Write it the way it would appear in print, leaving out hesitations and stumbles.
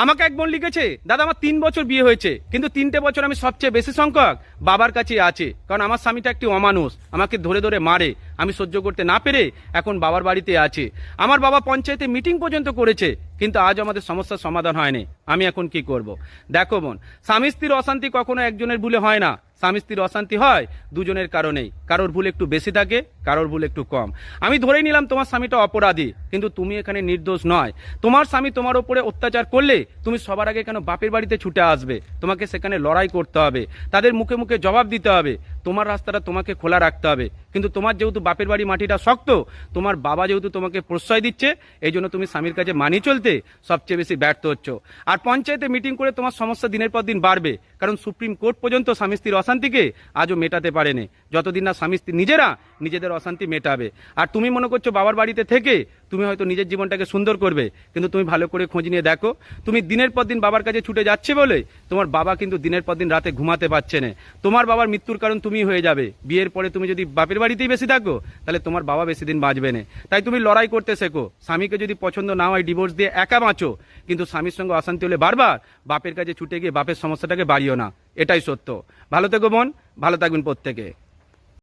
আমাকে এক বোন লিখেছে, দাদা আমার 3 বছর বিয়ে হয়েছে, কিন্তু 3টে বছর আমি সবচেয়ে বেশি সংখ্যক বাবার কাছে আছে, কারণ আমার স্বামীটা একটি অমানুষ, আমাকে ধরে ধরে মারে, আমি সহ্য করতে না পেরে এখন বাবার বাড়িতে আছে। আমার বাবা পঞ্চায়েতে মিটিং পর্যন্ত করেছে, কিন্তু আজ আমাদের সমস্যার সমাধান হয়নি। আমি এখন কি করব? দেখো বোন, স্বামী স্ত্রীর অশান্তি কখনো একজনের ভুলে হয় না, স্বামী স্ত্রীর অশান্তি হয় দুজনের কারণেই। কারোর ভুল একটু বেশি থাকে, কারোর ভুল একটু কম। আমি ধরেই নিলাম তোমার স্বামীটা অপরাধী, কিন্তু তুমি এখানে নির্দোষ নয়। তোমার স্বামী তোমার উপরে অত্যাচার করলে তুমি সবার আগে কেন বাপের বাড়িতে ছুটে আসবে? তোমাকে সেখানে লড়াই করতে হবে, তাদের মুখে মুখে জবাব দিতে হবে, তোমার রাস্তাটা তোমাকে খোলা রাখতে হবে। কিন্তু তোমার যেহেতু বাপের বাড়ি মাটিটা শক্ত, তোমার বাবা যেহেতু তোমাকে প্রশ্রয় দিচ্ছে, এই জন্য তুমি স্বামীর কাছে মানি চলতে সবচেয়ে বেশি ব্যর্থ হচ্ছ। আর পঞ্চায়েতে মিটিং করে তোমার সমস্যা দিনের পর দিন বাড়বে, কারণ সুপ্রিম কোর্ট পর্যন্ত স্বামী স্ত্রীর অশান্তিকে আজও মেটাতে পারেনি, যতদিন না স্বামী স্ত্রী নিজেরা নিজেদের অশান্তি মেটাবে। আর তুমি মনে করছো বাবার বাড়িতে থেকে তুমি হয়তো নিজের জীবনটাকে সুন্দর করবে, কিন্তু তুমি ভালো করে খোঁজ নিয়ে দেখো, তুমি দিনের পর দিন বাবার কাছে ছুটে যাচ্ছে বলে তোমার বাবা কিন্তু দিনের পর দিন রাতে ঘুমাতে পারছে না। তোমার বাবার মৃত্যুর কারণ তুমি হয়ে যাবে। বিয়ের পরে তুমি যদি বাপের বাড়িতেই বেশি থাকো, তাহলে তোমার বাবা বেশি দিন বাঁচবে না। তাই তুমি লড়াই করতে শেখো। স্বামীকে যদি পছন্দ না হয় ডিভোর্স দিয়ে একা বাঁচো, কিন্তু স্বামীর সঙ্গে অশান্তি হলে বারবার বাপের কাছে ছুটে গিয়ে বাপের সমস্যাটাকে বাড়িও না। এটাই সত্য। ভালো থেকো বোন, ভালো থাকবেন প্রত্যেকে।